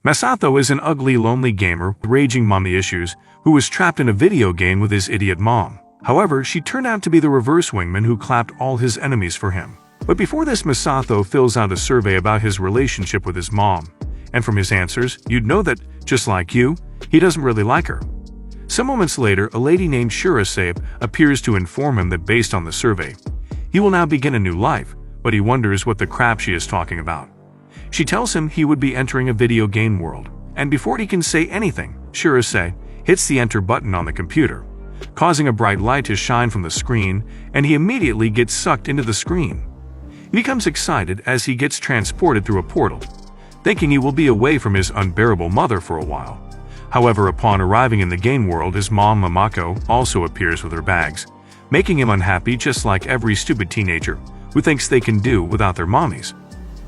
Masato is an ugly, lonely gamer with raging mommy issues who was trapped in a video game with his idiot mom. However, she turned out to be the reverse wingman who clapped all his enemies for him. But before this, Masato fills out a survey about his relationship with his mom. And from his answers, you'd know that, just like you, he doesn't really like her. Some moments later, a lady named Shirase appears to inform him that based on the survey, he will now begin a new life, but he wonders what the crap she is talking about. She tells him he would be entering a video game world, and before he can say anything, Shirase hits the enter button on the computer, causing a bright light to shine from the screen, and he immediately gets sucked into the screen. He becomes excited as he gets transported through a portal, thinking he will be away from his unbearable mother for a while. However, upon arriving in the game world, his mom Mamako also appears with her bags, making him unhappy just like every stupid teenager who thinks they can do without their mommies.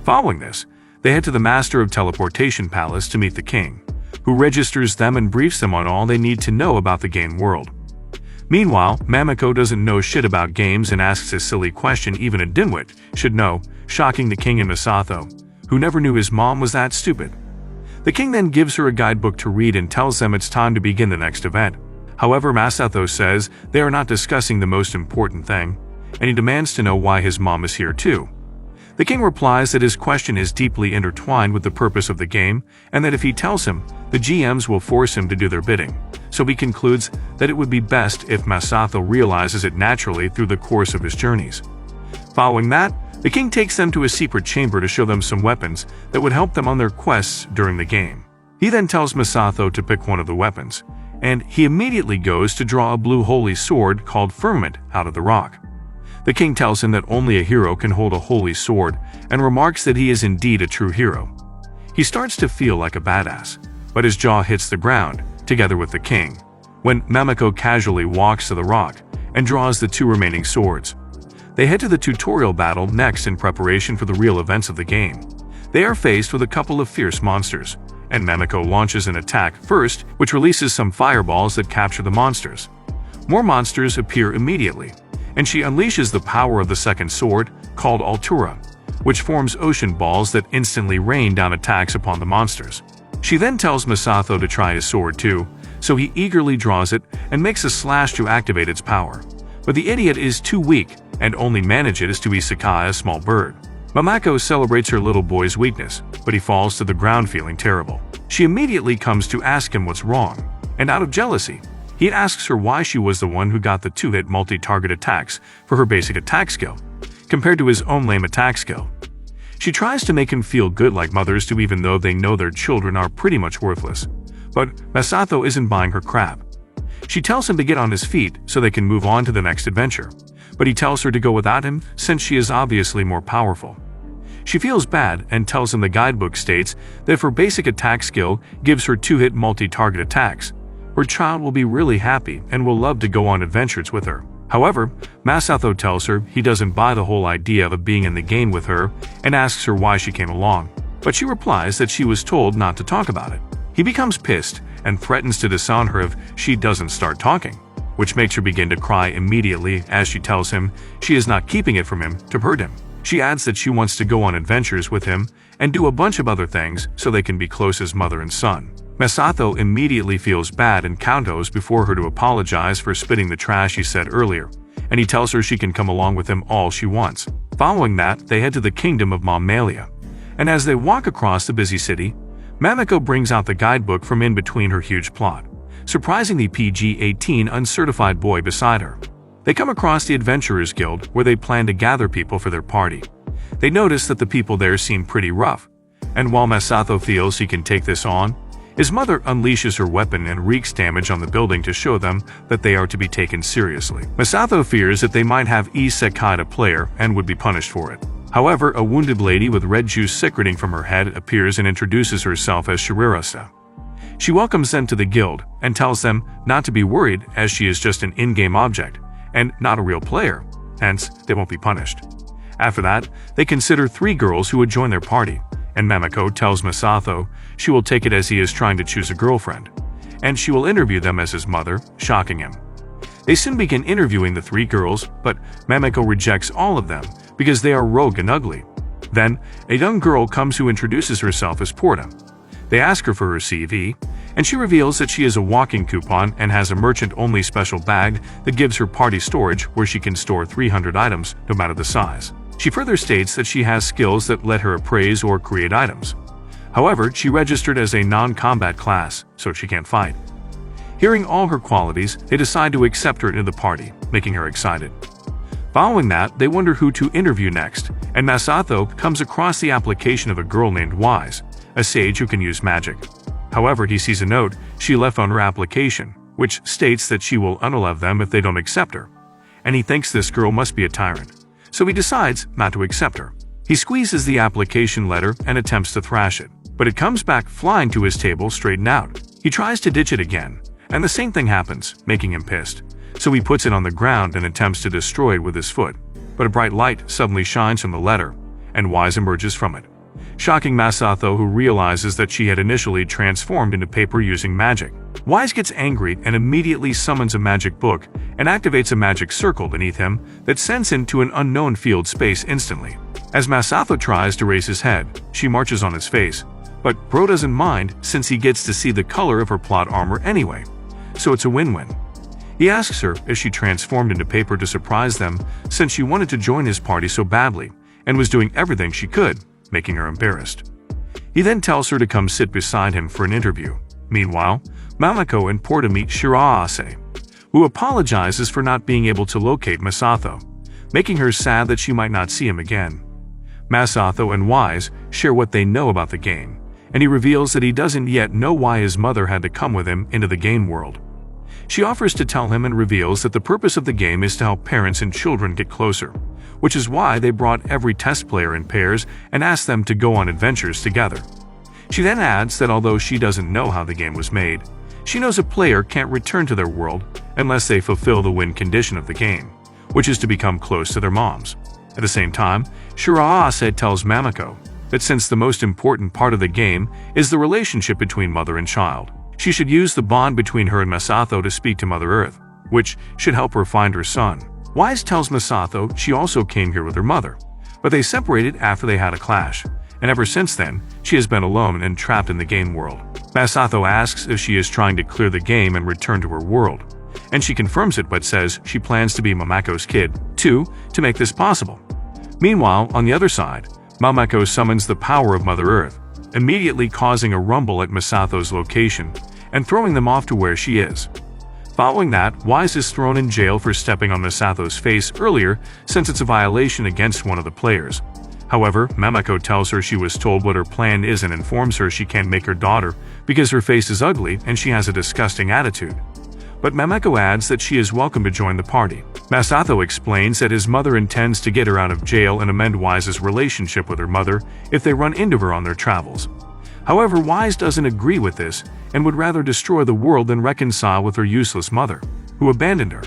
Following this, they head to the Master of Teleportation Palace to meet the king, who registers them and briefs them on all they need to know about the game world. Meanwhile, Mamako doesn't know shit about games and asks a silly question even a dimwit should know, shocking the king and Masato, who never knew his mom was that stupid. The king then gives her a guidebook to read and tells them it's time to begin the next event. However, Masato says they are not discussing the most important thing, and he demands to know why his mom is here too. The king replies that his question is deeply intertwined with the purpose of the game, and that if he tells him, the GMs will force him to do their bidding. So he concludes that it would be best if Masato realizes it naturally through the course of his journeys. Following that, the king takes them to a secret chamber to show them some weapons that would help them on their quests during the game. He then tells Masato to pick one of the weapons, and he immediately goes to draw a blue holy sword called Firmament out of the rock. The king tells him that only a hero can hold a holy sword and remarks that he is indeed a true hero. He starts to feel like a badass, but his jaw hits the ground, together with the king, when Mamako casually walks to the rock and draws the two remaining swords. They head to the tutorial battle next in preparation for the real events of the game. They are faced with a couple of fierce monsters, and Mamako launches an attack first, which releases some fireballs that capture the monsters. More monsters appear immediately, and she unleashes the power of the second sword, called Altura, which forms ocean balls that instantly rain down attacks upon the monsters. She then tells Masato to try his sword too, so he eagerly draws it and makes a slash to activate its power. But the idiot is too weak and only manages to isekai a small bird. Mamako celebrates her little boy's weakness, but he falls to the ground feeling terrible. She immediately comes to ask him what's wrong, and out of jealousy, he asks her why she was the one who got the two-hit multi-target attacks for her basic attack skill, compared to his own lame attack skill. She tries to make him feel good like mothers do even though they know their children are pretty much worthless. But Masato isn't buying her crap. She tells him to get on his feet so they can move on to the next adventure, but he tells her to go without him since she is obviously more powerful. She feels bad and tells him the guidebook states that if her basic attack skill gives her two-hit multi-target attacks, her child will be really happy and will love to go on adventures with her. However, Masato tells her he doesn't buy the whole idea of being in the game with her and asks her why she came along, but she replies that she was told not to talk about it. He becomes pissed and threatens to disown her if she doesn't start talking, which makes her begin to cry immediately as she tells him she is not keeping it from him to hurt him. She adds that she wants to go on adventures with him and do a bunch of other things so they can be close as mother and son. Masato immediately feels bad and kowtows before her to apologize for spitting the trash he said earlier, and he tells her she can come along with him all she wants. Following that, they head to the kingdom of Mammalia, and as they walk across the busy city, Mamako brings out the guidebook from in between her huge plot, surprising the PG-18 uncertified boy beside her. They come across the Adventurers Guild where they plan to gather people for their party. They notice that the people there seem pretty rough, and while Masato feels he can take this on, his mother unleashes her weapon and wreaks damage on the building to show them that they are to be taken seriously. Masato fears that they might have isekai a player and would be punished for it. However, a wounded lady with red juice secreting from her head appears and introduces herself as Shirirasa. She welcomes them to the guild and tells them not to be worried as she is just an in-game object and not a real player, hence they won't be punished. After that, they consider 3 girls who would join their party, and Mamako tells Masato she will take it as he is trying to choose a girlfriend, and she will interview them as his mother, shocking him. They soon begin interviewing the 3 girls, but Mamako rejects all of them because they are rogue and ugly. Then, a young girl comes who introduces herself as Porta. They ask her for her CV, and she reveals that she is a walking coupon and has a merchant-only special bag that gives her party storage where she can store 300 items, no matter the size. She further states that she has skills that let her appraise or create items. However, she registered as a non-combat class, so she can't fight. Hearing all her qualities, they decide to accept her into the party, making her excited. Following that, they wonder who to interview next, and Masato comes across the application of a girl named Wise, a sage who can use magic. However, he sees a note she left on her application, which states that she will unalive them if they don't accept her, and he thinks this girl must be a tyrant, so he decides not to accept her. He squeezes the application letter and attempts to thrash it, but it comes back flying to his table straightened out. He tries to ditch it again, and the same thing happens, making him pissed. So he puts it on the ground and attempts to destroy it with his foot, but a bright light suddenly shines from the letter, and Wise emerges from it, shocking Masato, who realizes that she had initially transformed into paper using magic. Wise gets angry and immediately summons a magic book and activates a magic circle beneath him that sends him to an unknown field space instantly. As Masato tries to raise his head, she marches on his face, but Bro doesn't mind since he gets to see the color of her plot armor anyway, so it's a win-win. He asks her if she transformed into paper to surprise them since she wanted to join his party so badly and was doing everything she could, making her embarrassed. He then tells her to come sit beside him for an interview. Meanwhile, Mamako and Porta meet Shiraase, who apologizes for not being able to locate Masato, making her sad that she might not see him again. Masato and Wise share what they know about the game, and he reveals that he doesn't yet know why his mother had to come with him into the game world. She offers to tell him and reveals that the purpose of the game is to help parents and children get closer, which is why they brought every test player in pairs and asked them to go on adventures together. She then adds that although she doesn't know how the game was made, she knows a player can't return to their world unless they fulfill the win condition of the game, which is to become close to their moms. At the same time, Shiraase tells Mamako that since the most important part of the game is the relationship between mother and child, she should use the bond between her and Masato to speak to Mother Earth, which should help her find her son. Wise tells Masato she also came here with her mother, but they separated after they had a clash, and ever since then, she has been alone and trapped in the game world. Masato asks if she is trying to clear the game and return to her world, and she confirms it but says she plans to be Mamako's kid, too, to make this possible. Meanwhile, on the other side, Mamako summons the power of Mother Earth, immediately causing a rumble at Masato's location and throwing them off to where she is. Following that, Wise is thrown in jail for stepping on Masato's face earlier since it's a violation against one of the players. However, Mamako tells her she was told what her plan is and informs her she can't make her daughter because her face is ugly and she has a disgusting attitude. But Mamako adds that she is welcome to join the party. Masato explains that his mother intends to get her out of jail and amend Wise's relationship with her mother if they run into her on their travels. However, Wise doesn't agree with this and would rather destroy the world than reconcile with her useless mother, who abandoned her.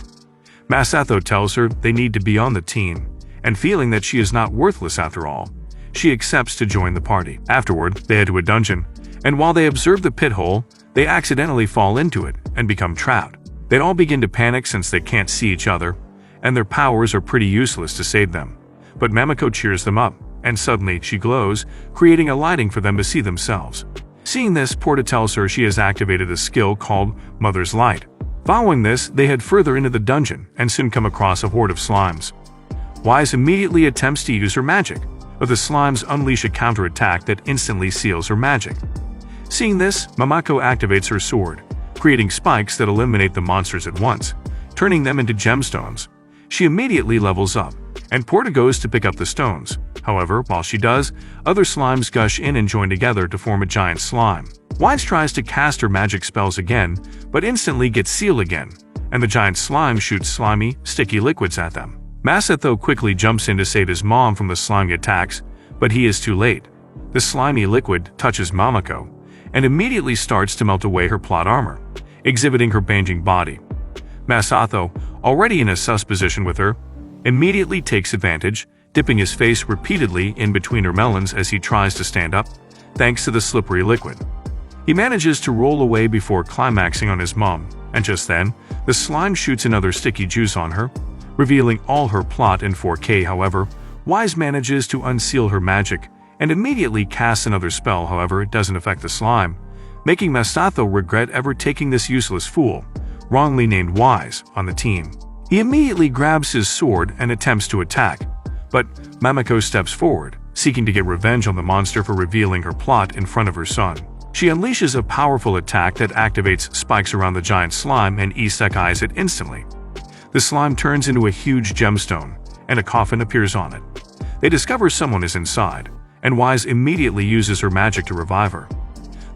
Masato tells her they need to be on the team, and feeling that she is not worthless after all, she accepts to join the party. Afterward, they head to a dungeon, and while they observe the pit hole, they accidentally fall into it and become trapped. They all begin to panic since they can't see each other, and their powers are pretty useless to save them. But Mamako cheers them up, and suddenly she glows, creating a lighting for them to see themselves. Seeing this, Porta tells her she has activated a skill called Mother's Light. Following this, they head further into the dungeon and soon come across a horde of slimes. Wise immediately attempts to use her magic, but the slimes unleash a counterattack that instantly seals her magic. Seeing this, Mamako activates her sword, creating spikes that eliminate the monsters at once, turning them into gemstones. She immediately levels up, and Porta goes to pick up the stones. However, while she does, other slimes gush in and join together to form a giant slime. Wise tries to cast her magic spells again, but instantly gets sealed again, and the giant slime shoots slimy, sticky liquids at them. Masato quickly jumps in to save his mom from the slimy attacks, but he is too late. The slimy liquid touches Mamako, and immediately starts to melt away her plot armor, exhibiting her banging body. Masato, already in a sus position with her, immediately takes advantage, dipping his face repeatedly in between her melons as he tries to stand up, thanks to the slippery liquid. He manages to roll away before climaxing on his mom, and just then, the slime shoots another sticky juice on her, revealing all her plot in 4K. However, Wise manages to unseal her magic and immediately casts another spell. However, it doesn't affect the slime, making Masato regret ever taking this useless fool, wrongly named Wise, on the team. He immediately grabs his sword and attempts to attack, but Mamako steps forward, seeking to get revenge on the monster for revealing her plot in front of her son. She unleashes a powerful attack that activates spikes around the giant slime and isekais it instantly. The slime turns into a huge gemstone, and a coffin appears on it. They discover someone is inside, and Wise immediately uses her magic to revive her.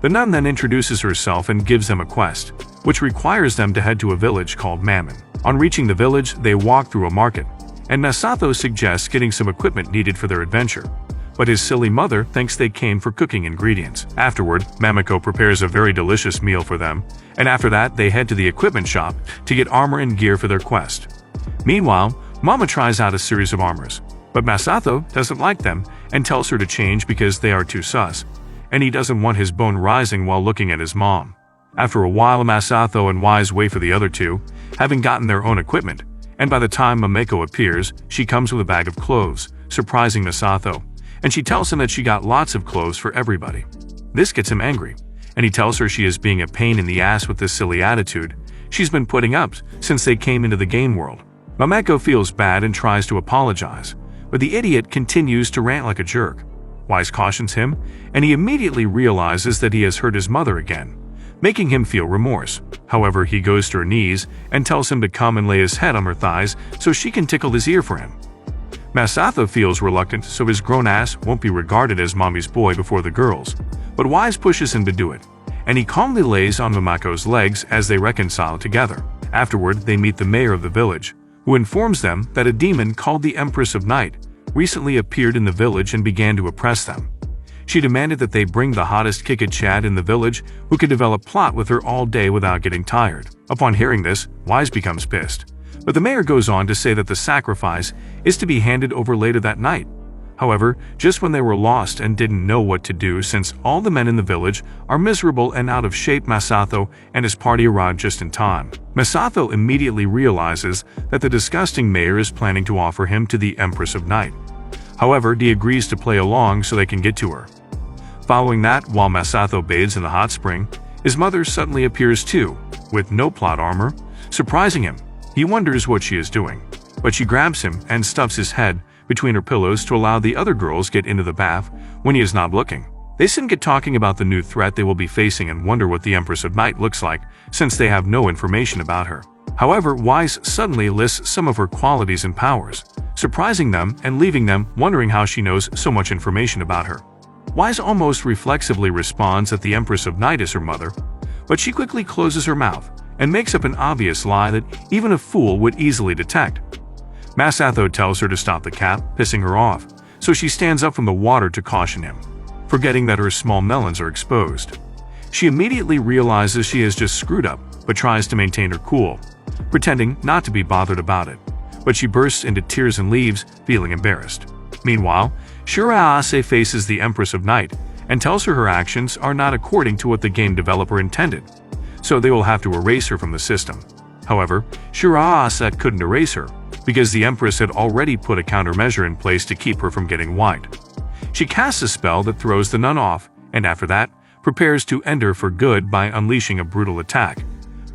The nun then introduces herself and gives them a quest, which requires them to head to a village called Mammon. On reaching the village, they walk through a market, and Masato suggests getting some equipment needed for their adventure, but his silly mother thinks they came for cooking ingredients. Afterward, Mamako prepares a very delicious meal for them, and after that they head to the equipment shop to get armor and gear for their quest. Meanwhile, Mama tries out a series of armors, but Masato doesn't like them and tells her to change because they are too sus, and he doesn't want his bone rising while looking at his mom. After a while, Masato and Wise wait for the other two, having gotten their own equipment, and by the time Mamako appears, she comes with a bag of clothes, surprising Masato, and she tells him that she got lots of clothes for everybody. This gets him angry, and he tells her she is being a pain in the ass with this silly attitude she's been putting up since they came into the game world. Mamako feels bad and tries to apologize, but the idiot continues to rant like a jerk. Wise cautions him, and he immediately realizes that he has hurt his mother again, making him feel remorse. However, he goes to her knees and tells him to come and lay his head on her thighs so she can tickle his ear for him. Masato feels reluctant, so his grown ass won't be regarded as mommy's boy before the girls, but Wise pushes him to do it, and he calmly lays on Mamako's legs as they reconcile together. Afterward, they meet the mayor of the village, who informs them that a demon called the Empress of Night recently appeared in the village and began to oppress them. She demanded that they bring the hottest kick-it-chad in the village who could develop plot with her all day without getting tired. Upon hearing this, Wise becomes pissed, but the mayor goes on to say that the sacrifice is to be handed over later that night. However, just when they were lost and didn't know what to do since all the men in the village are miserable and out of shape, Masato and his party arrive just in time. Masato immediately realizes that the disgusting mayor is planning to offer him to the Empress of Night. However, he agrees to play along so they can get to her. Following that, while Masato bathes in the hot spring, his mother suddenly appears too, with no plot armor, surprising him. He wonders what she is doing, but she grabs him and stuffs his head between her pillows to allow the other girls get into the bath when he is not looking. They soon get talking about the new threat they will be facing and wonder what the Empress of Night looks like since they have no information about her. However, Wise suddenly lists some of her qualities and powers, surprising them and leaving them wondering how she knows so much information about her. Wise almost reflexively responds that the Empress of Night is her mother, but she quickly closes her mouth and makes up an obvious lie that even a fool would easily detect. Masato tells her to stop the cap, pissing her off, so she stands up from the water to caution him, forgetting that her small melons are exposed. She immediately realizes she has just screwed up, but tries to maintain her cool, pretending not to be bothered about it, but she bursts into tears and leaves, feeling embarrassed. Meanwhile, Shiraase faces the Empress of Night and tells her actions are not according to what the game developer intended, so they will have to erase her from the system. However, Shiraase couldn't erase her, because the Empress had already put a countermeasure in place to keep her from getting wiped. She casts a spell that throws the nun off, and after that, prepares to end her for good by unleashing a brutal attack.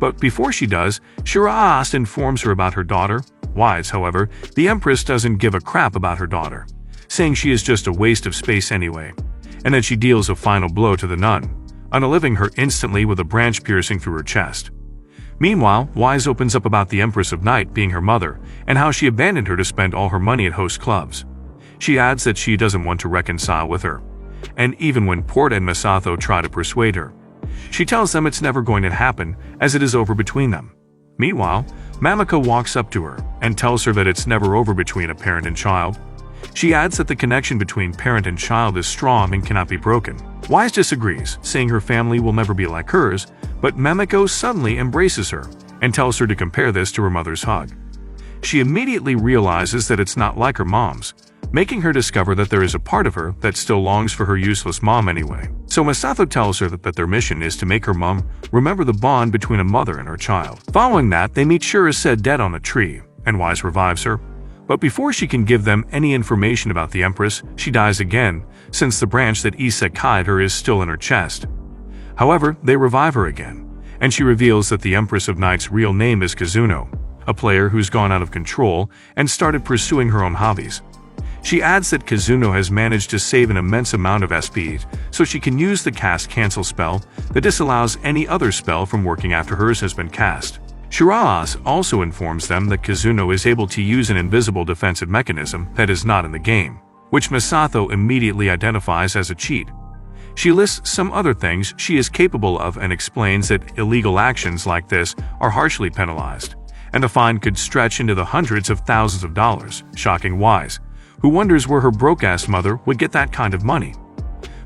But before she does, Shiraase informs her about her daughter. Wise, however, the Empress doesn't give a crap about her daughter, saying she is just a waste of space anyway, and that she deals a final blow to the nun, unaliving her instantly with a branch piercing through her chest. Meanwhile, Wise opens up about the Empress of Night being her mother and how she abandoned her to spend all her money at host clubs. She adds that she doesn't want to reconcile with her, and even when Porta and Masato try to persuade her, she tells them it's never going to happen as it is over between them. Meanwhile, Mamako walks up to her and tells her that it's never over between a parent and child. She adds that the connection between parent and child is strong and cannot be broken. Wise disagrees, saying her family will never be like hers, but Mamako suddenly embraces her and tells her to compare this to her mother's hug. She immediately realizes that it's not like her mom's, making her discover that there is a part of her that still longs for her useless mom anyway. So Masato tells her that their mission is to make her mom remember the bond between a mother and her child. Following that, they meet Shiraase dead on a tree, and Wise revives her. But before she can give them any information about the Empress, she dies again, since the branch that isekai'd her is still in her chest. However, they revive her again, and she reveals that the Empress of Night's real name is Kazuno, a player who's gone out of control and started pursuing her own hobbies. She adds that Kazuno has managed to save an immense amount of SP, so she can use the cast cancel spell that disallows any other spell from working after hers has been cast. Shiraas also informs them that Kazuno is able to use an invisible defensive mechanism that is not in the game, which Masato immediately identifies as a cheat. She lists some other things she is capable of and explains that illegal actions like this are harshly penalized, and the fine could stretch into the hundreds of thousands of dollars, shocking Wise, who wonders where her broke-ass mother would get that kind of money.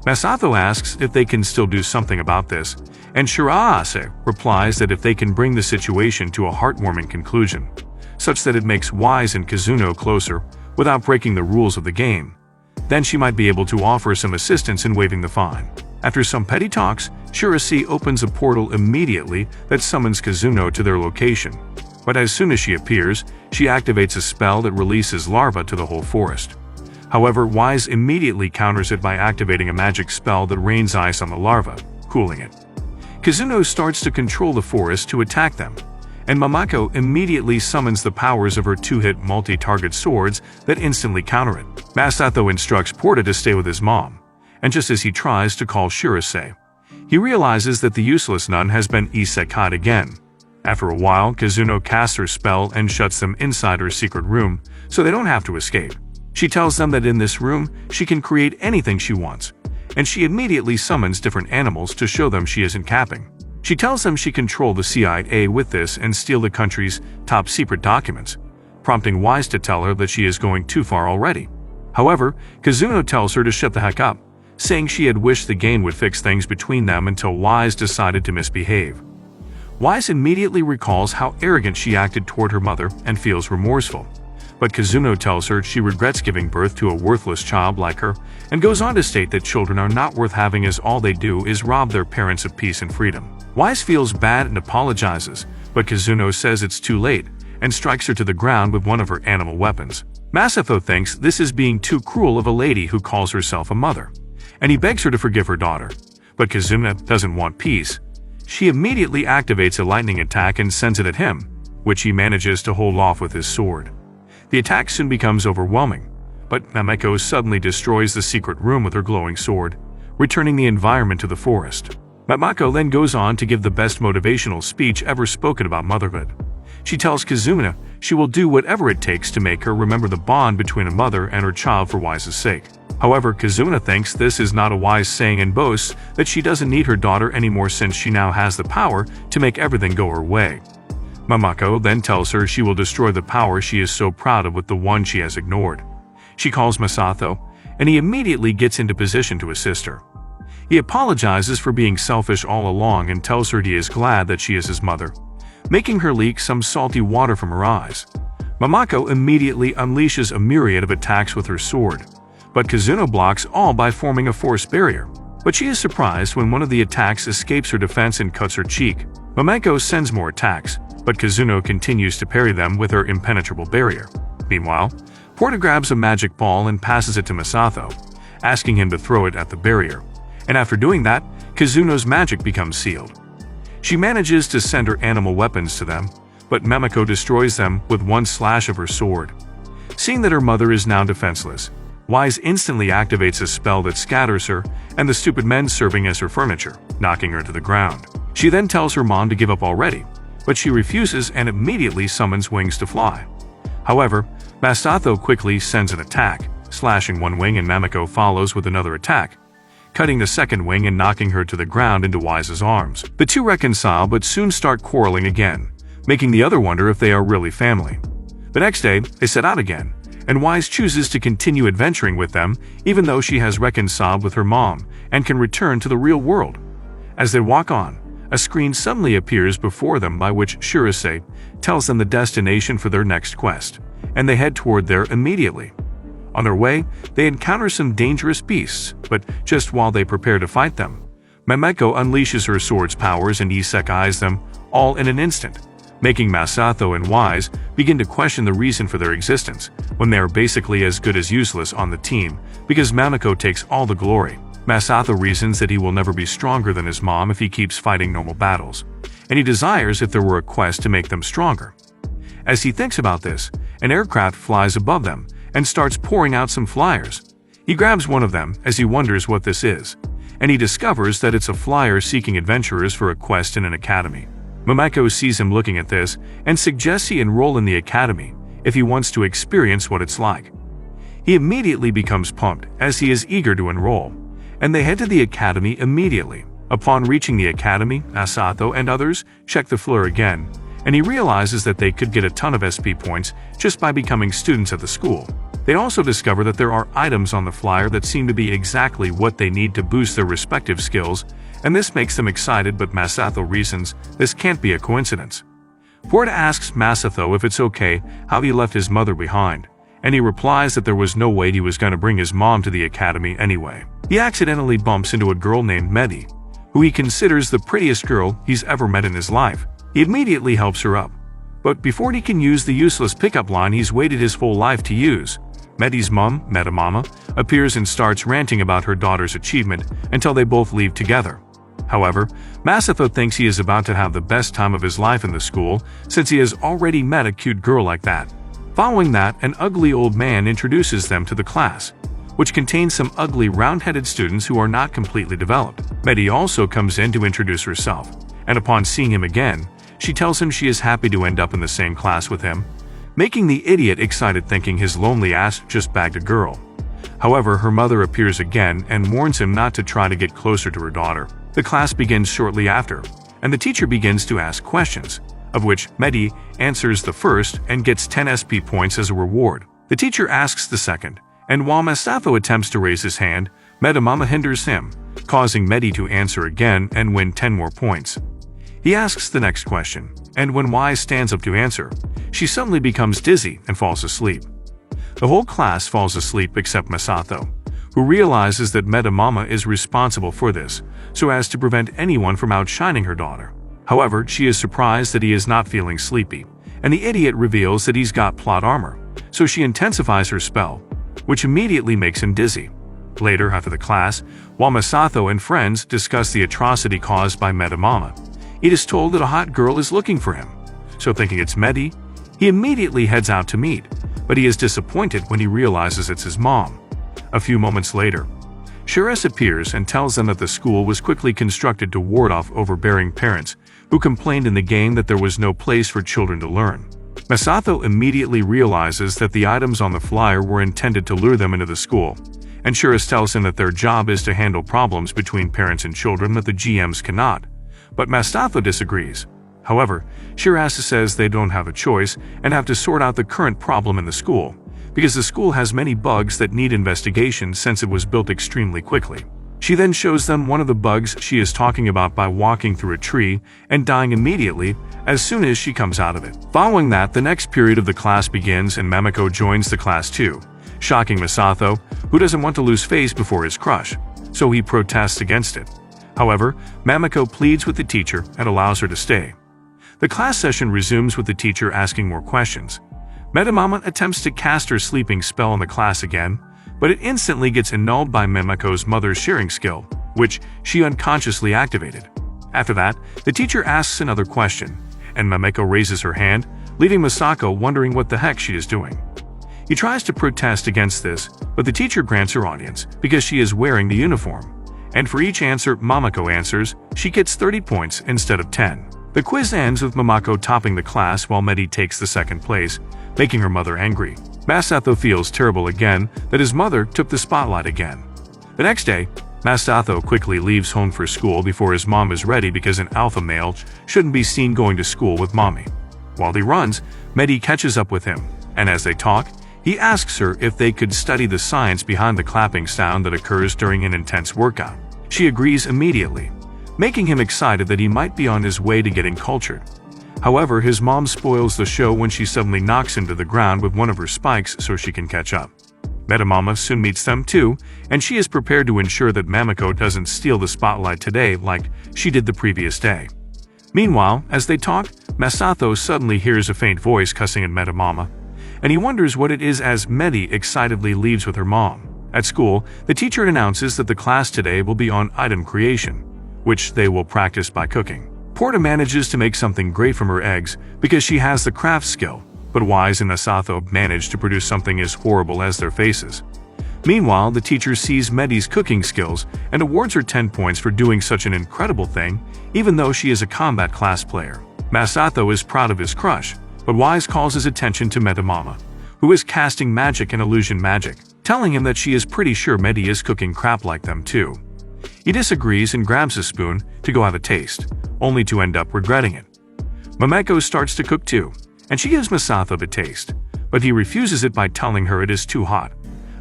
Masato asks if they can still do something about this, and Shiraase replies that if they can bring the situation to a heartwarming conclusion, such that it makes Wise and Kazuno closer without breaking the rules of the game, then she might be able to offer some assistance in waiving the fine. After some petty talks, Shirase opens a portal immediately that summons Kazuno to their location, but as soon as she appears, she activates a spell that releases larvae to the whole forest. However, Wise immediately counters it by activating a magic spell that rains ice on the larva, cooling it. Kazuno starts to control the forest to attack them, and Mamako immediately summons the powers of her two-hit multi-target swords that instantly counter it. Masato instructs Porta to stay with his mom, and just as he tries to call Shirase, he realizes that the useless nun has been isekai'd again. After a while, Kazuno casts her spell and shuts them inside her secret room so they don't have to escape. She tells them that in this room, she can create anything she wants, and she immediately summons different animals to show them she isn't capping. She tells them she can control the CIA with this and steal the country's top-secret documents, prompting Wise to tell her that she is going too far already. However, Kazuno tells her to shut the heck up, saying she had wished the game would fix things between them until Wise decided to misbehave. Wise immediately recalls how arrogant she acted toward her mother and feels remorseful. But Kazuno tells her she regrets giving birth to a worthless child like her, and goes on to state that children are not worth having as all they do is rob their parents of peace and freedom. Wise feels bad and apologizes, but Kazuno says it's too late, and strikes her to the ground with one of her animal weapons. Masato thinks this is being too cruel of a lady who calls herself a mother, and he begs her to forgive her daughter. But Kazuno doesn't want peace. She immediately activates a lightning attack and sends it at him, which he manages to hold off with his sword. The attack soon becomes overwhelming, but Mamako suddenly destroys the secret room with her glowing sword, returning the environment to the forest. Mamako then goes on to give the best motivational speech ever spoken about motherhood. She tells Kazuna she will do whatever it takes to make her remember the bond between a mother and her child for Wise's sake. However, Kazuna thinks this is not a wise saying and boasts that she doesn't need her daughter anymore since she now has the power to make everything go her way. Mamako then tells her she will destroy the power she is so proud of with the one she has ignored. She calls Masato, and he immediately gets into position to assist her. He apologizes for being selfish all along and tells her he is glad that she is his mother, making her leak some salty water from her eyes. Mamako immediately unleashes a myriad of attacks with her sword, but Kazuno blocks all by forming a force barrier. But she is surprised when one of the attacks escapes her defense and cuts her cheek. Mamako sends more attacks, but Kazuno continues to parry them with her impenetrable barrier. Meanwhile, Porta grabs a magic ball and passes it to Masato, asking him to throw it at the barrier, and after doing that, Kazuno's magic becomes sealed. She manages to send her animal weapons to them, but Mamako destroys them with one slash of her sword. Seeing that her mother is now defenseless, Wise instantly activates a spell that scatters her and the stupid men serving as her furniture, knocking her to the ground. She then tells her mom to give up already, but she refuses and immediately summons wings to fly. However, Masato quickly sends an attack, slashing one wing, and Mamako follows with another attack, cutting the second wing and knocking her to the ground into Wise's arms. The two reconcile but soon start quarreling again, making the other wonder if they are really family. The next day, they set out again, and Wise chooses to continue adventuring with them even though she has reconciled with her mom and can return to the real world. As they walk on, a screen suddenly appears before them by which Shirase tells them the destination for their next quest, and they head toward there immediately. On their way, they encounter some dangerous beasts, but just while they prepare to fight them, Mamako unleashes her sword's powers and isekais them all in an instant, making Masato and Wise begin to question the reason for their existence, when they are basically as good as useless on the team because Mamako takes all the glory. Masato reasons that he will never be stronger than his mom if he keeps fighting normal battles, and he desires if there were a quest to make them stronger. As he thinks about this, an aircraft flies above them and starts pouring out some flyers. He grabs one of them as he wonders what this is, and he discovers that it's a flyer seeking adventurers for a quest in an academy. Mamako sees him looking at this and suggests he enroll in the academy if he wants to experience what it's like. He immediately becomes pumped as he is eager to enroll, and they head to the academy immediately. Upon reaching the academy, Masato and others check the flyer again, and he realizes that they could get a ton of SP points just by becoming students at the school. They also discover that there are items on the flyer that seem to be exactly what they need to boost their respective skills, and this makes them excited, but Masato reasons this can't be a coincidence. Ford asks Masato if it's okay how he left his mother behind, and he replies that there was no way he was going to bring his mom to the academy anyway. He accidentally bumps into a girl named Medi, who he considers the prettiest girl he's ever met in his life. He immediately helps her up, but before he can use the useless pickup line he's waited his whole life to use, Medi's mom, Metamama, appears and starts ranting about her daughter's achievement until they both leave together. However, Masato thinks he is about to have the best time of his life in the school since he has already met a cute girl like that. Following that, an ugly old man introduces them to the class, which contains some ugly round-headed students who are not completely developed. Medi also comes in to introduce herself, and upon seeing him again, she tells him she is happy to end up in the same class with him, making the idiot excited thinking his lonely ass just bagged a girl. However, her mother appears again and warns him not to try to get closer to her daughter. The class begins shortly after, and the teacher begins to ask questions, of which Medi answers the first and gets 10 SP points as a reward. The teacher asks the second, and while Masato attempts to raise his hand, Metamama hinders him, causing Medi to answer again and win 10 more points. He asks the next question, and when Wise stands up to answer, she suddenly becomes dizzy and falls asleep. The whole class falls asleep except Masato, who realizes that Metamama is responsible for this, so as to prevent anyone from outshining her daughter. However, she is surprised that he is not feeling sleepy, and the idiot reveals that he's got plot armor, so she intensifies her spell, which immediately makes him dizzy. Later, after the class, while Masato and friends discuss the atrocity caused by Metamama, it is told that a hot girl is looking for him. So thinking it's Medi, he immediately heads out to meet, but he is disappointed when he realizes it's his mom. A few moments later, Shires appears and tells them that the school was quickly constructed to ward off overbearing parents who complained in the game that there was no place for children to learn. Masato immediately realizes that the items on the flyer were intended to lure them into the school, and Shires tells him that their job is to handle problems between parents and children that the GMs cannot. But Masato disagrees. However, Shires says they don't have a choice and have to sort out the current problem in the school, because the school has many bugs that need investigation since it was built extremely quickly. She then shows them one of the bugs she is talking about by walking through a tree and dying immediately as soon as she comes out of it. Following that, the next period of the class begins and Mamako joins the class too, shocking Masato, who doesn't want to lose face before his crush, so he protests against it. However, Mamako pleads with the teacher and allows her to stay. The class session resumes with the teacher asking more questions. Metamama attempts to cast her sleeping spell on the class again, but it instantly gets annulled by Mamako's mother's shearing skill, which she unconsciously activated. After that, the teacher asks another question, and Mamako raises her hand, leaving Masako wondering what the heck she is doing. He tries to protest against this, but the teacher grants her audience because she is wearing the uniform. And for each answer Mamako answers, she gets 30 points instead of 10. The quiz ends with Mamako topping the class while Medi takes the second place, making her mother angry. Masato feels terrible again that his mother took the spotlight again. The next day, Masato quickly leaves home for school before his mom is ready because an alpha male shouldn't be seen going to school with mommy. While he runs, Medi catches up with him, and as they talk, he asks her if they could study the science behind the clapping sound that occurs during an intense workout. She agrees immediately, making him excited that he might be on his way to getting cultured. However, his mom spoils the show when she suddenly knocks him to the ground with one of her spikes so she can catch up. Metamama soon meets them too, and she is prepared to ensure that Mamako doesn't steal the spotlight today like she did the previous day. Meanwhile, as they talk, Masato suddenly hears a faint voice cussing at Metamama, and he wonders what it is as Medi excitedly leaves with her mom. At school, the teacher announces that the class today will be on item creation, which they will practice by cooking. Porta manages to make something great from her eggs because she has the craft skill, but Wise and Masato manage to produce something as horrible as their faces. Meanwhile, the teacher sees Medi's cooking skills and awards her 10 points for doing such an incredible thing, even though she is a combat class player. Masato is proud of his crush, but Wise calls his attention to Metamama, who is casting magic and illusion magic, telling him that she is pretty sure Medi is cooking crap like them too. He disagrees and grabs a spoon to go have a taste, only to end up regretting it. Mameko starts to cook too, and she gives Masato the taste, but he refuses it by telling her it is too hot.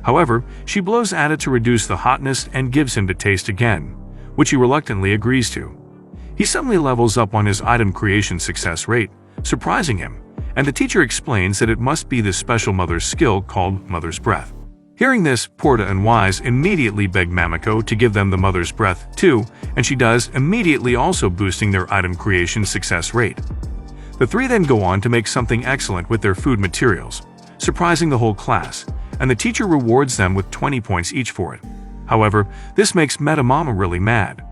However, she blows at it to reduce the hotness and gives him the taste again, which he reluctantly agrees to. He suddenly levels up on his item creation success rate, surprising him, and the teacher explains that it must be the special mother's skill called Mother's Breath. Hearing this, Porta and Wise immediately beg Mameko to give them the Mother's Breath too, and she does, immediately also boosting their item creation success rate. The three then go on to make something excellent with their food materials, surprising the whole class, and the teacher rewards them with 20 points each for it. However, this makes Metamama really mad.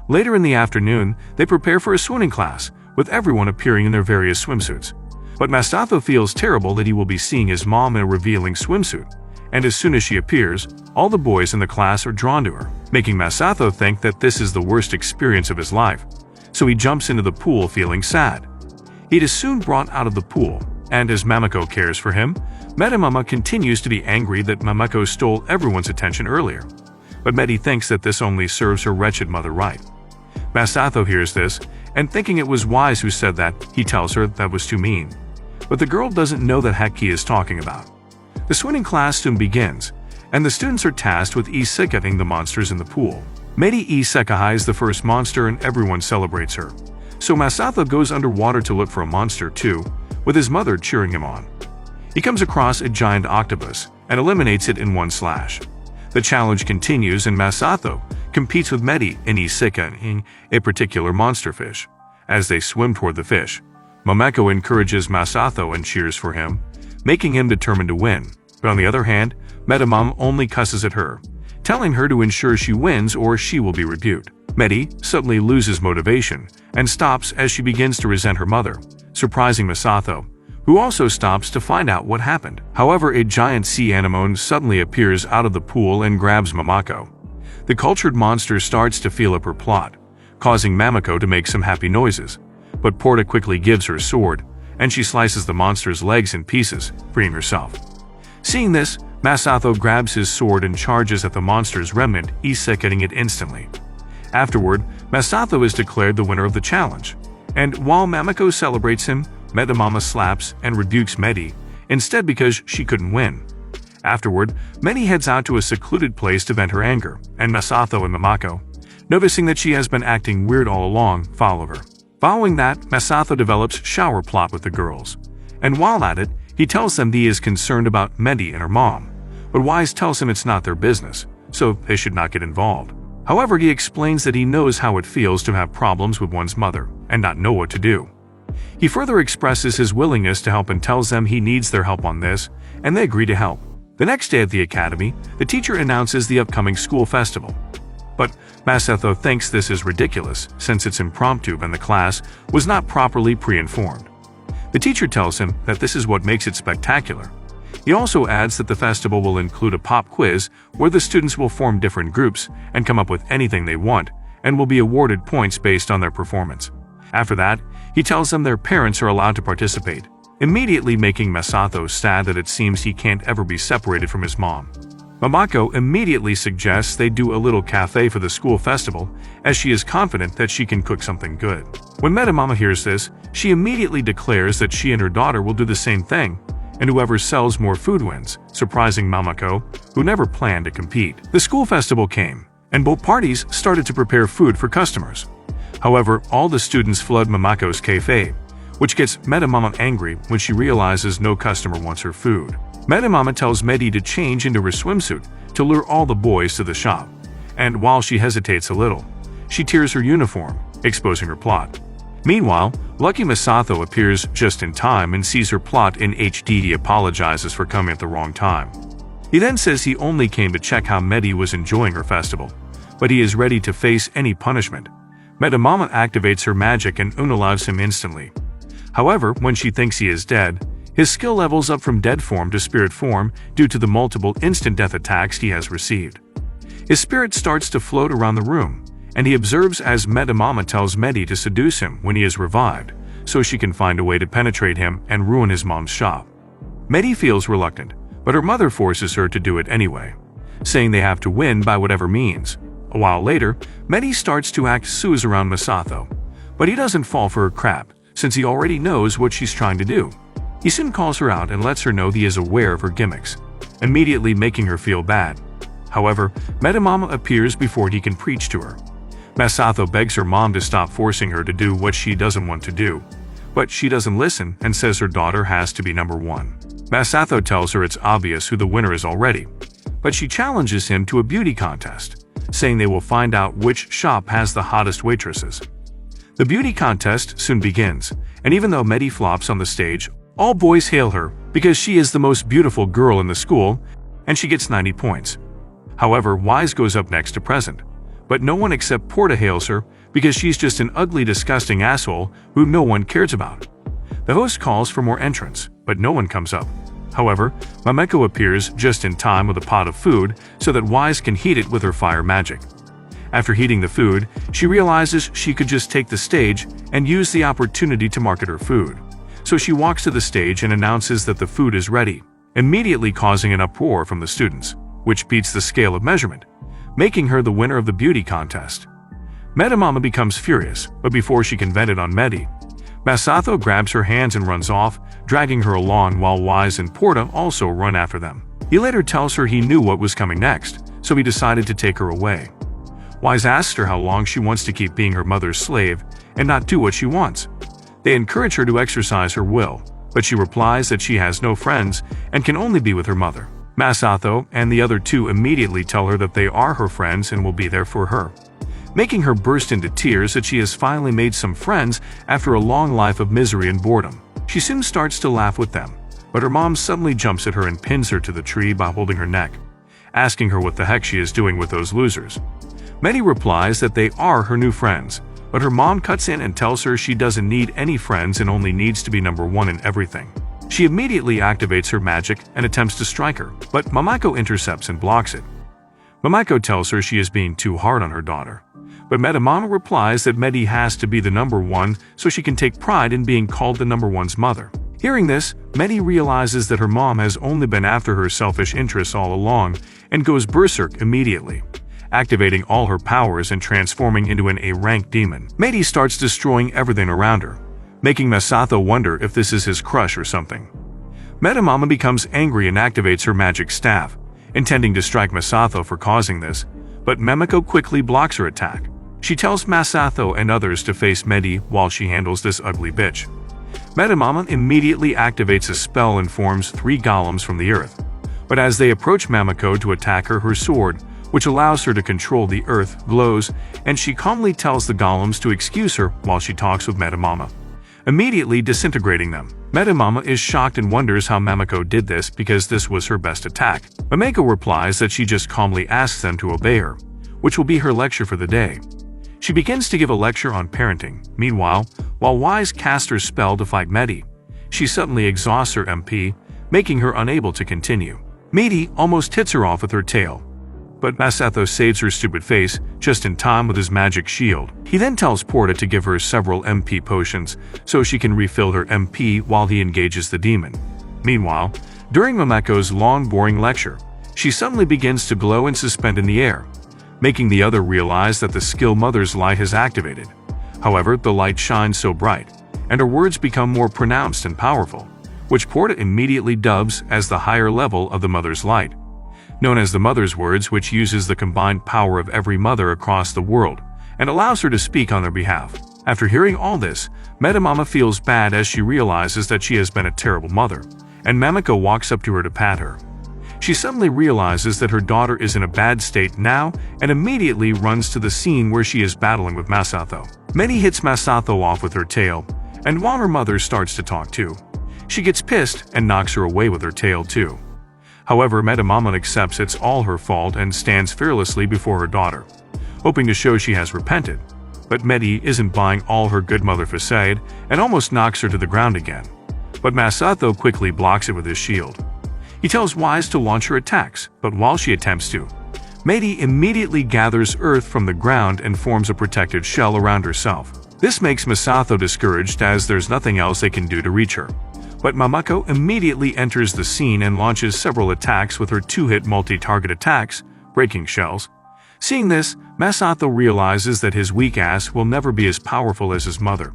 Later in the afternoon, they prepare for a swimming class, with everyone appearing in their various swimsuits. But Masato feels terrible that he will be seeing his mom in a revealing swimsuit, and as soon as she appears, all the boys in the class are drawn to her, making Masato think that this is the worst experience of his life, so he jumps into the pool feeling sad. He is soon brought out of the pool, and as Mameko cares for him, Metamama continues to be angry that Mameko stole everyone's attention earlier, but Medi thinks that this only serves her wretched mother right. Masato hears this, and thinking it was Wise who said that, he tells her that was too mean. But the girl doesn't know that heck he is talking about. The swimming class soon begins, and the students are tasked with isekaiing the monsters in the pool. Medi isekais the first monster and everyone celebrates her, so Masato goes underwater to look for a monster too, with his mother cheering him on. He comes across a giant octopus and eliminates it in one slash. The challenge continues and Masato competes with Medi in isekaiing a particular monster fish. As they swim toward the fish, Mameko encourages Masato and cheers for him, making him determined to win. But on the other hand, Metamama only cusses at her, telling her to ensure she wins or she will be rebuked. Medi suddenly loses motivation and stops as she begins to resent her mother, surprising Masato, who also stops to find out what happened. However, a giant sea anemone suddenly appears out of the pool and grabs Mameko. The cultured monster starts to feel up her plot, causing Mameko to make some happy noises, but Porta quickly gives her a sword, and she slices the monster's legs in pieces, freeing herself. Seeing this, Masato grabs his sword and charges at the monster's remnant, isekaiing it instantly. Afterward, Masato is declared the winner of the challenge, and while Mameko celebrates him, Metamama slaps and rebukes Medi, instead because she couldn't win. Afterward, Medi heads out to a secluded place to vent her anger, and Masato and Mameko, noticing that she has been acting weird all along, follow her. Following that, Masato develops shower plot with the girls, and while at it, he tells them he is concerned about Medi and her mom, but Wise tells him it's not their business, so they should not get involved. However, he explains that he knows how it feels to have problems with one's mother and not know what to do. He further expresses his willingness to help and tells them he needs their help on this, and they agree to help. The next day at the academy, the teacher announces the upcoming school festival. But Masato thinks this is ridiculous since it's impromptu and the class was not properly pre-informed. The teacher tells him that this is what makes it spectacular. He also adds that the festival will include a pop quiz where the students will form different groups and come up with anything they want and will be awarded points based on their performance. After that, he tells them their parents are allowed to participate, immediately making Masato sad that it seems he can't ever be separated from his mom. Mameko immediately suggests they do a little cafe for the school festival, as she is confident that she can cook something good. When Metamama hears this, she immediately declares that she and her daughter will do the same thing, and whoever sells more food wins, surprising Mameko, who never planned to compete. The school festival came, and both parties started to prepare food for customers. However, all the students flood Mamako's cafe, which gets Metamama angry when she realizes no customer wants her food. Metamama tells Medi to change into her swimsuit to lure all the boys to the shop, and while she hesitates a little, she tears her uniform, exposing her plot. Meanwhile, Lucky Masato appears just in time and sees her plot in HD. He apologizes for coming at the wrong time. He then says he only came to check how Medi was enjoying her festival, but he is ready to face any punishment. Metamama activates her magic and unalives him instantly. However, when she thinks he is dead, his skill levels up from dead form to spirit form due to the multiple instant death attacks he has received. His spirit starts to float around the room, and he observes as Metamama tells Medi to seduce him when he is revived, so she can find a way to penetrate him and ruin his mom's shop. Medi feels reluctant, but her mother forces her to do it anyway, saying they have to win by whatever means. A while later, Medi starts to act sus around Masato, but he doesn't fall for her crap, since he already knows what she's trying to do. He soon calls her out and lets her know he is aware of her gimmicks, immediately making her feel bad. However, Metamama appears before he can preach to her. Masato begs her mom to stop forcing her to do what she doesn't want to do, but she doesn't listen and says her daughter has to be number one. Masato tells her it's obvious who the winner is already, but she challenges him to a beauty contest, saying they will find out which shop has the hottest waitresses. The beauty contest soon begins, and even though Medi flops on the stage, all boys hail her because she is the most beautiful girl in the school, and she gets 90 points. However, Wise goes up next to present, but no one except Porta hails her because she's just an ugly, disgusting asshole who no one cares about. The host calls for more entrants, but no one comes up. However, Mameko appears just in time with a pot of food so that Wise can heat it with her fire magic. After heating the food, she realizes she could just take the stage and use the opportunity to market her food. So she walks to the stage and announces that the food is ready, immediately causing an uproar from the students, which beats the scale of measurement, making her the winner of the beauty contest. Metamama becomes furious, but before she can vent it on Medi, Masato grabs her hands and runs off, dragging her along while Wise and Porta also run after them. He later tells her he knew what was coming next, so he decided to take her away. Wise asks her how long she wants to keep being her mother's slave and not do what she wants. They encourage her to exercise her will, but she replies that she has no friends and can only be with her mother. Masato and the other two immediately tell her that they are her friends and will be there for her, making her burst into tears that she has finally made some friends after a long life of misery and boredom. She soon starts to laugh with them, but her mom suddenly jumps at her and pins her to the tree by holding her neck, asking her what the heck she is doing with those losers. Medi replies that they are her new friends, but her mom cuts in and tells her she doesn't need any friends and only needs to be number one in everything. She immediately activates her magic and attempts to strike her, but Mameko intercepts and blocks it. Mameko tells her she is being too hard on her daughter, but Metamama replies that Medi has to be the number one so she can take pride in being called the number one's mother. Hearing this, Medi realizes that her mom has only been after her selfish interests all along and goes berserk immediately, activating all her powers and transforming into an A-rank demon. Medi starts destroying everything around her, making Masato wonder if this is his crush or something. Metamama becomes angry and activates her magic staff, intending to strike Masato for causing this, but Mameko quickly blocks her attack. She tells Masato and others to face Medi while she handles this ugly bitch. Metamama immediately activates a spell and forms 3 golems from the earth, but as they approach Mameko to attack her, her sword, which allows her to control the earth, glows, and she calmly tells the golems to excuse her while she talks with Metamama, immediately disintegrating them. Metamama is shocked and wonders how Mameko did this because this was her best attack. Mameko replies that she just calmly asks them to obey her, which will be her lecture for the day. She begins to give a lecture on parenting. Meanwhile, while Wise casts her spell to fight Medi, she suddenly exhausts her MP, making her unable to continue. Medi almost hits her off with her tail, but Masato saves her stupid face just in time with his magic shield. He then tells Porta to give her several MP potions so she can refill her MP while he engages the demon. Meanwhile, during Mameko's long, boring lecture, she suddenly begins to glow and suspend in the air, making the other realize that the skill Mother's Light has activated. However, the light shines so bright, and her words become more pronounced and powerful, which Porta immediately dubs as the higher level of the Mother's Light, known as the Mother's Words, which uses the combined power of every mother across the world and allows her to speak on their behalf. After hearing all this, Metamama feels bad as she realizes that she has been a terrible mother, and Mameko walks up to her to pat her. She suddenly realizes that her daughter is in a bad state now and immediately runs to the scene where she is battling with Masato. Medi hits Masato off with her tail, and while her mother starts to talk too, she gets pissed and knocks her away with her tail too. However, Medamama accepts it's all her fault and stands fearlessly before her daughter, hoping to show she has repented. But Medi isn't buying all her good mother facade and almost knocks her to the ground again. But Masato quickly blocks it with his shield. He tells Wise to launch her attacks, but while she attempts to, Medi immediately gathers earth from the ground and forms a protective shell around herself. This makes Masato discouraged as there's nothing else they can do to reach her. But Mamako immediately enters the scene and launches several attacks with her 2-hit multi-target attacks, breaking shells. Seeing this, Masato realizes that his weak ass will never be as powerful as his mother,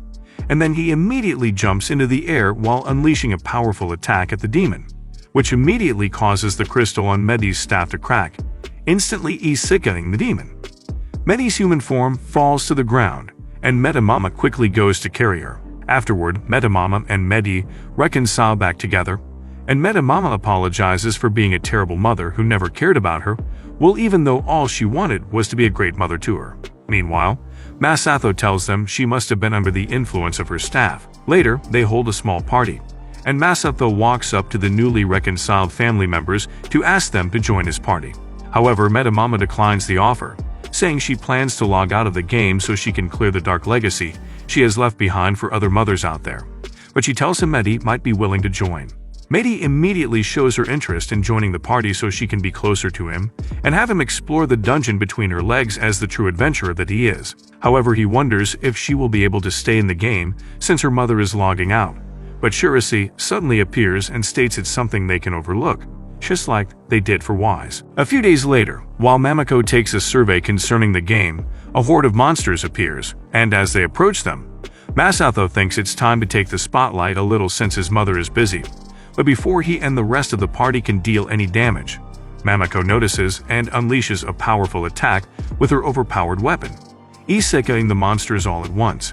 and then he immediately jumps into the air while unleashing a powerful attack at the demon, which immediately causes the crystal on Medi's staff to crack, instantly isekai-ing the demon. Medi's human form falls to the ground, and Medamama quickly goes to carry her. Afterward, Medamama and Medi reconcile back together, and Medamama apologizes for being a terrible mother who never cared about her, well, even though all she wanted was to be a great mother to her. Meanwhile, Masato tells them she must have been under the influence of her staff. Later, they hold a small party, and Masato walks up to the newly reconciled family members to ask them to join his party. However, Medamama declines the offer, saying she plans to log out of the game so she can clear the dark legacy she has left behind for other mothers out there. But she tells him Medi might be willing to join. Medi immediately shows her interest in joining the party so she can be closer to him and have him explore the dungeon between her legs as the true adventurer that he is. However, he wonders if she will be able to stay in the game since her mother is logging out. But Shirase suddenly appears and states it's something they can overlook, just like they did for Wise. A few days later, while Mamako takes a survey concerning the game, a horde of monsters appears, and as they approach them, Masato thinks it's time to take the spotlight a little since his mother is busy. But before he and the rest of the party can deal any damage, Mamako notices and unleashes a powerful attack with her overpowered weapon, isekai-ing the monsters all at once.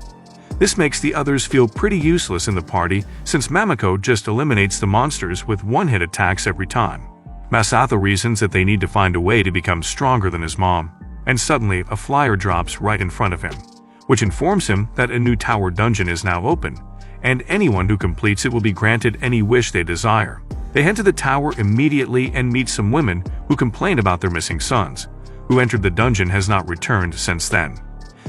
This makes the others feel pretty useless in the party since Mamako just eliminates the monsters with one-hit attacks every time. Masato reasons that they need to find a way to become stronger than his mom, and suddenly a flyer drops right in front of him, which informs him that a new tower dungeon is now open, and anyone who completes it will be granted any wish they desire. They head to the tower immediately and meet some women who complain about their missing sons, who entered the dungeon has not returned since then.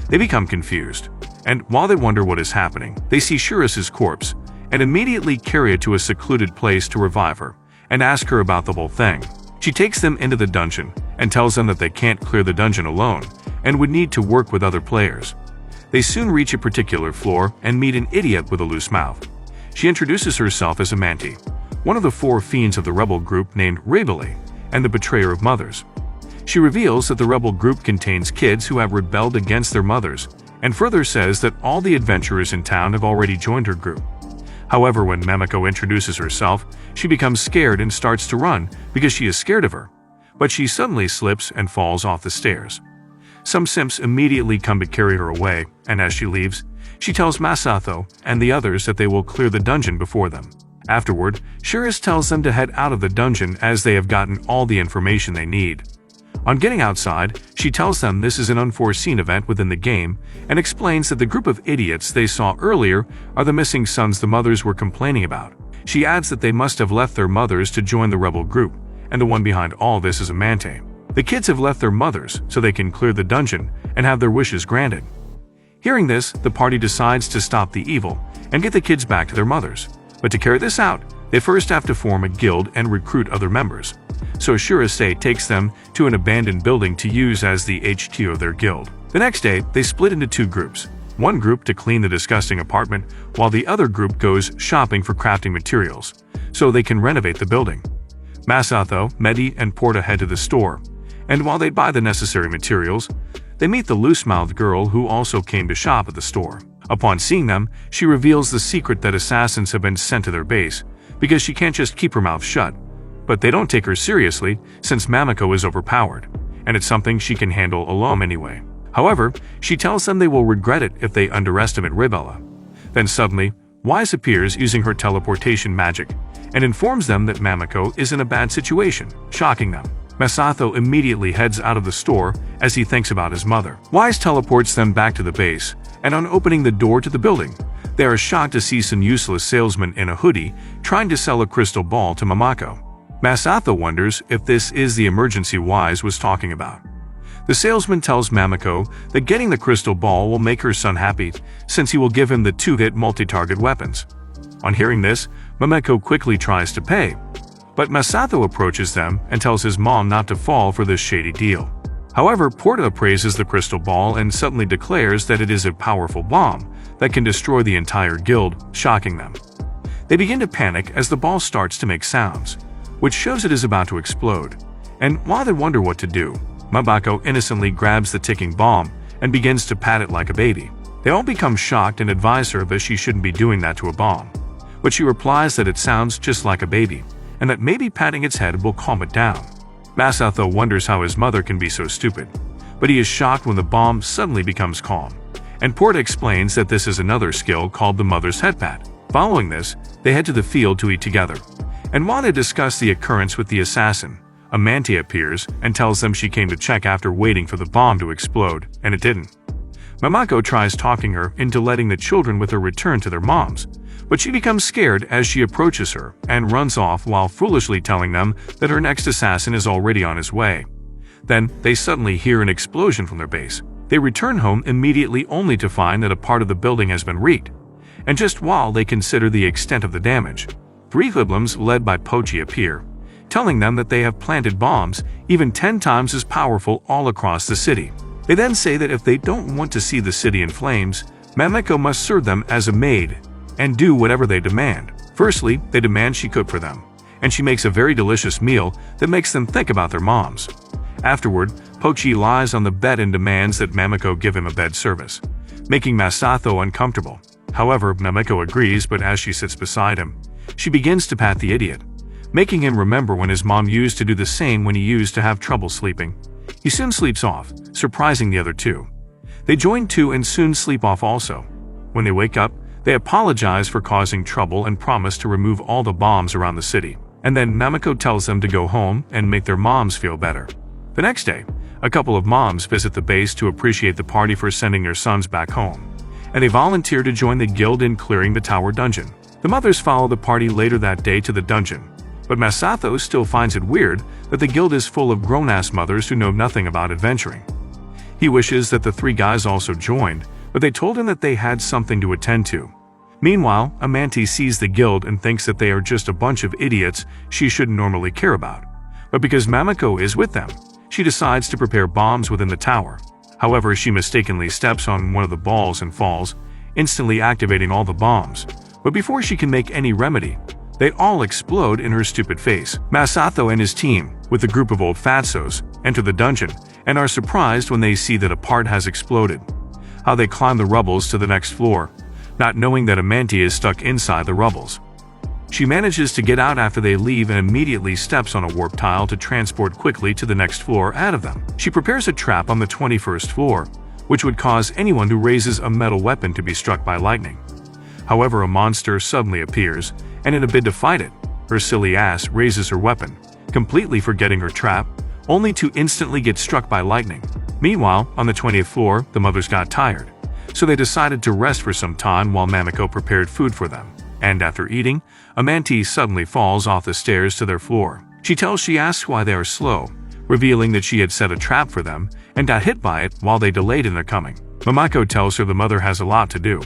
They become confused, and while they wonder what is happening, they see Shirase's corpse and immediately carry it to a secluded place to revive her and ask her about the whole thing. She takes them into the dungeon and tells them that they can't clear the dungeon alone and would need to work with other players. They soon reach a particular floor and meet an idiot with a loose mouth. She introduces herself as Amanti, one of the 4 fiends of the rebel group named Rebele, and the betrayer of mothers. She reveals that the rebel group contains kids who have rebelled against their mothers, and further says that all the adventurers in town have already joined her group. However, when Mamako introduces herself, she becomes scared and starts to run because she is scared of her, but she suddenly slips and falls off the stairs. Some simps immediately come to carry her away, and as she leaves, she tells Masato and the others that they will clear the dungeon before them. Afterward, Shirase tells them to head out of the dungeon as they have gotten all the information they need. On getting outside, she tells them this is an unforeseen event within the game and explains that the group of idiots they saw earlier are the missing sons the mothers were complaining about. She adds that they must have left their mothers to join the rebel group, and the one behind all this is Amante. The kids have left their mothers so they can clear the dungeon and have their wishes granted. Hearing this, the party decides to stop the evil and get the kids back to their mothers. But to carry this out, they first have to form a guild and recruit other members. So Shirase takes them to an abandoned building to use as the HQ of their guild. The next day, they split into 2 groups. One group to clean the disgusting apartment, while the other group goes shopping for crafting materials, so they can renovate the building. Masato, Medi, and Porta head to the store, and while they buy the necessary materials, they meet the loose-mouthed girl who also came to shop at the store. Upon seeing them, she reveals the secret that assassins have been sent to their base, because she can't just keep her mouth shut. But they don't take her seriously since Mamako is overpowered, and it's something she can handle alone anyway. However, she tells them they will regret it if they underestimate Rebella. Then suddenly, Wise appears using her teleportation magic and informs them that Mamako is in a bad situation, shocking them. Masato immediately heads out of the store as he thinks about his mother. Wise teleports them back to the base and on opening the door to the building, they are shocked to see some useless salesman in a hoodie trying to sell a crystal ball to Mamako. Masato wonders if this is the emergency Wise was talking about. The salesman tells Mamako that getting the crystal ball will make her son happy since he will give him the 2-hit multi-target weapons. On hearing this, Mamako quickly tries to pay, but Masato approaches them and tells his mom not to fall for this shady deal. However, Porta praises the crystal ball and suddenly declares that it is a powerful bomb that can destroy the entire guild, shocking them. They begin to panic as the ball starts to make sounds, which shows it is about to explode. And while they wonder what to do, Mamako innocently grabs the ticking bomb and begins to pat it like a baby. They all become shocked and advise her that she shouldn't be doing that to a bomb, but she replies that it sounds just like a baby, and that maybe patting its head will calm it down. Masato wonders how his mother can be so stupid, but he is shocked when the bomb suddenly becomes calm, and Porta explains that this is another skill called the mother's head pat. Following this, they head to the field to eat together, and while they discuss the occurrence with the assassin, Amante appears and tells them she came to check after waiting for the bomb to explode, and it didn't. Mamako tries talking her into letting the children with her return to their moms, but she becomes scared as she approaches her and runs off while foolishly telling them that her next assassin is already on his way. Then, they suddenly hear an explosion from their base. They return home immediately only to find that a part of the building has been wrecked. And just while they consider the extent of the damage, 3 hoodlums led by Pochi appear, telling them that they have planted bombs even 10 times as powerful all across the city. They then say that if they don't want to see the city in flames, Mamako must serve them as a maid and do whatever they demand. Firstly, they demand she cook for them, and she makes a very delicious meal that makes them think about their moms. Afterward, Pochi lies on the bed and demands that Mamako give him a bed service, making Masato uncomfortable. However, Mamako agrees, but as she sits beside him, she begins to pat the idiot, making him remember when his mom used to do the same when he used to have trouble sleeping. He soon sleeps off, surprising the other 2. They join 2 and soon sleep off also. When they wake up, they apologize for causing trouble and promise to remove all the bombs around the city. And then Mamako tells them to go home and make their moms feel better. The next day, a couple of moms visit the base to appreciate the party for sending their sons back home, and they volunteer to join the guild in clearing the tower dungeon. The mothers follow the party later that day to the dungeon, but Masato still finds it weird that the guild is full of grown-ass mothers who know nothing about adventuring. He wishes that the 3 guys also joined, but they told him that they had something to attend to. Meanwhile, Amante sees the guild and thinks that they are just a bunch of idiots she shouldn't normally care about. But because Mamako is with them, she decides to prepare bombs within the tower. However, she mistakenly steps on one of the balls and falls, instantly activating all the bombs. But before she can make any remedy, they all explode in her stupid face. Masato and his team, with a group of old fatsos, enter the dungeon and are surprised when they see that a part has exploded. How they climb the rubbles to the next floor, not knowing that Amante is stuck inside the rubbles. She manages to get out after they leave and immediately steps on a warp tile to transport quickly to the next floor out of them. She prepares a trap on the 21st floor, which would cause anyone who raises a metal weapon to be struck by lightning. However, a monster suddenly appears, and in a bid to fight it, her silly ass raises her weapon, completely forgetting her trap, only to instantly get struck by lightning. Meanwhile, on the 20th floor, the mothers got tired, so they decided to rest for some time while Mamako prepared food for them. And after eating, Amante suddenly falls off the stairs to their floor. She asks why they are slow, revealing that she had set a trap for them and got hit by it while they delayed in their coming. Mamako tells her the mother has a lot to do,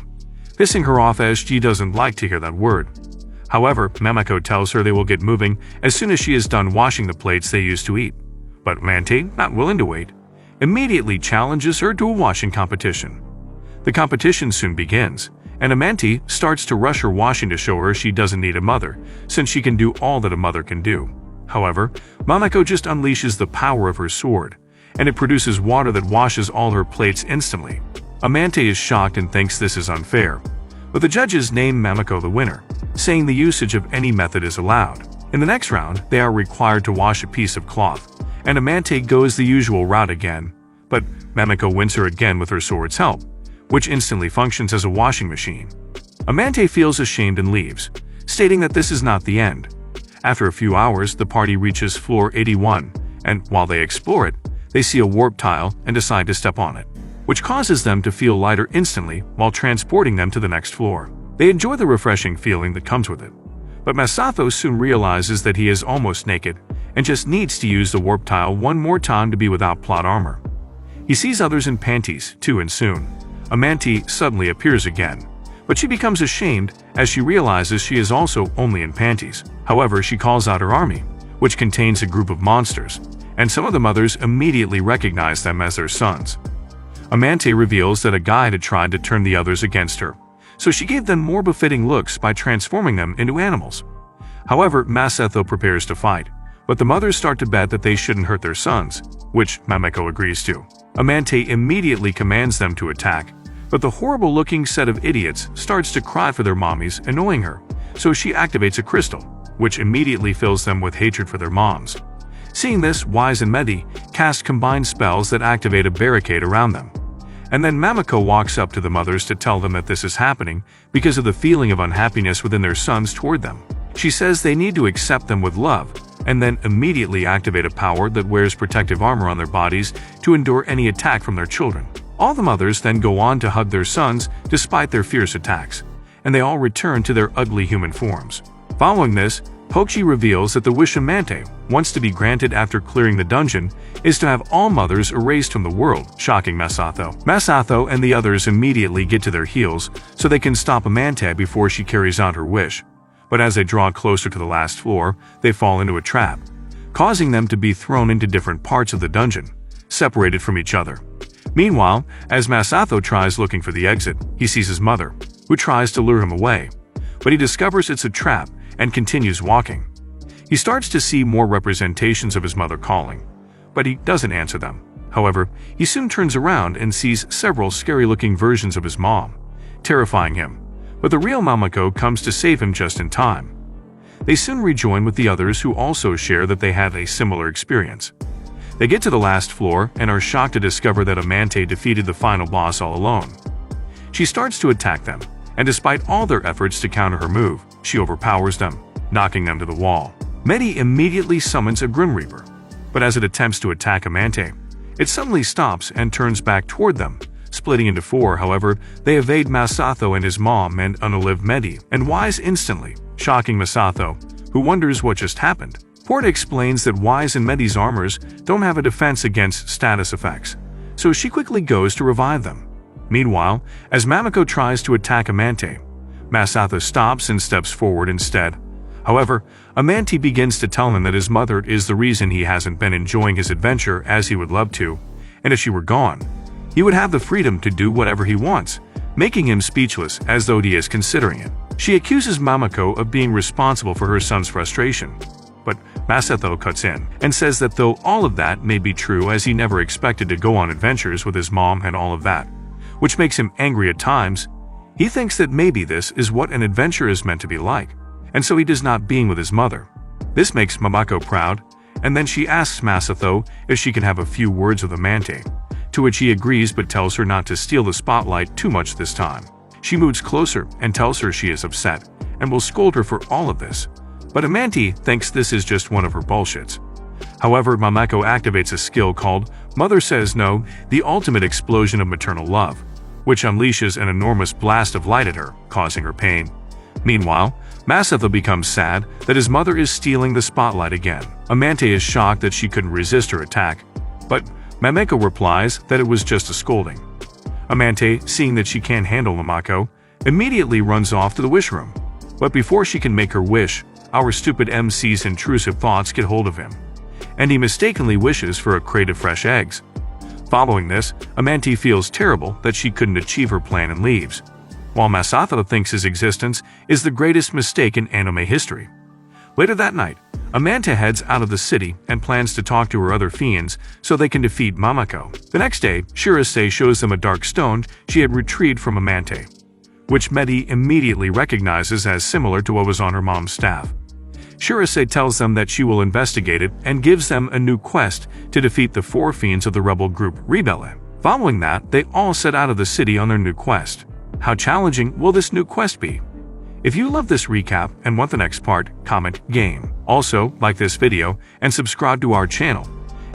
pissing her off as she doesn't like to hear that word. However, Mamako tells her they will get moving as soon as she is done washing the plates they used to eat. But Amante, not willing to wait, immediately challenges her to a washing competition. The competition soon begins, and Amante starts to rush her washing to show her she doesn't need a mother, since she can do all that a mother can do. However, Mamako just unleashes the power of her sword, and it produces water that washes all her plates instantly. Amante is shocked and thinks this is unfair, but the judges name Mamako the winner, saying the usage of any method is allowed. In the next round, they are required to wash a piece of cloth, and Amante goes the usual route again, but Mamako wins her again with her sword's help, which instantly functions as a washing machine. Amante feels ashamed and leaves, stating that this is not the end. After a few hours, the party reaches floor 81, and while they explore it, they see a warp tile and decide to step on it. which causes them to feel lighter instantly while transporting them to the next floor. They enjoy the refreshing feeling that comes with it. But Masato soon realizes that he is almost naked and just needs to use the warp tile one more time to be without plot armor. He sees others in panties, too, and soon Amante suddenly appears again, but she becomes ashamed as she realizes she is also only in panties. However, she calls out her army, which contains a group of monsters, and some of the mothers immediately recognize them as their sons. Amante reveals that a guide had tried to turn the others against her, so she gave them more befitting looks by transforming them into animals. However, Masato prepares to fight, but the mothers start to bet that they shouldn't hurt their sons, which Mameko agrees to. Amante immediately commands them to attack, but the horrible-looking set of idiots starts to cry for their mommies, annoying her, so she activates a crystal, which immediately fills them with hatred for their moms. Seeing this, Wise and Medi cast combined spells that activate a barricade around them. And then Mameko walks up to the mothers to tell them that this is happening because of the feeling of unhappiness within their sons toward them. She says they need to accept them with love, and then immediately activate a power that wears protective armor on their bodies to endure any attack from their children. All the mothers then go on to hug their sons despite their fierce attacks, and they all return to their ugly human forms. Following this, Pokchi reveals that the wish Amante wants to be granted after clearing the dungeon is to have all mothers erased from the world, shocking Masato. Masato and the others immediately get to their heels so they can stop Amante before she carries out her wish. But as they draw closer to the last floor, they fall into a trap, causing them to be thrown into different parts of the dungeon, separated from each other. Meanwhile, as Masato tries looking for the exit, he sees his mother, who tries to lure him away, but he discovers it's a trap and continues walking. He starts to see more representations of his mother calling, but he doesn't answer them. However, he soon turns around and sees several scary-looking versions of his mom, terrifying him, but the real Mameko comes to save him just in time. They soon rejoin with the others who also share that they had a similar experience. They get to the last floor and are shocked to discover that Amante defeated the final boss all alone. She starts to attack them, and despite all their efforts to counter her move, she overpowers them, knocking them to the wall. Medi immediately summons a Grim Reaper, but as it attempts to attack Amante, it suddenly stops and turns back toward them, splitting into four. However, they evade Masato and his mom and unalive Medi and Wise instantly, shocking Masato, who wonders what just happened. Porta explains that Wise and Medi's armors don't have a defense against status effects, so she quickly goes to revive them. Meanwhile, as Mameko tries to attack Amante, Masato stops and steps forward instead. However, Amante begins to tell him that his mother is the reason he hasn't been enjoying his adventure as he would love to, and if she were gone, he would have the freedom to do whatever he wants, making him speechless as though he is considering it. She accuses Mameko of being responsible for her son's frustration, but Masato cuts in and says that though all of that may be true, as he never expected to go on adventures with his mom and all of that, which makes him angry at times, he thinks that maybe this is what an adventure is meant to be like, and so he does not being with his mother. This makes Mameko proud, and then she asks Masato if she can have a few words with Amante, to which he agrees but tells her not to steal the spotlight too much this time. She moves closer and tells her she is upset and will scold her for all of this, but Amante thinks this is just one of her bullshits. However, Mameko activates a skill called Mother Says No, the ultimate explosion of maternal love, which unleashes an enormous blast of light at her, causing her pain. Meanwhile, Masato becomes sad that his mother is stealing the spotlight again. Amante is shocked that she couldn't resist her attack, but Mameko replies that it was just a scolding. Amante, seeing that she can't handle Mameko, immediately runs off to the wish room. But before she can make her wish, our stupid MC's intrusive thoughts get hold of him, and he mistakenly wishes for a crate of fresh eggs. Following this, Amante feels terrible that she couldn't achieve her plan and leaves, while Masato thinks his existence is the greatest mistake in anime history. Later that night, Amante heads out of the city and plans to talk to her other fiends so they can defeat Mameko. The next day, Shirase shows them a dark stone she had retrieved from Amante, which Medi immediately recognizes as similar to what was on her mom's staff. Shirase tells them that she will investigate it and gives them a new quest to defeat the four fiends of the rebel group Rebelle. Following that, they all set out of the city on their new quest. How challenging will this new quest be? If you love this recap and want the next part, comment game. Also, like this video and subscribe to our channel.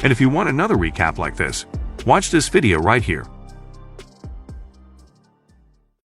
And if you want another recap like this, watch this video right here.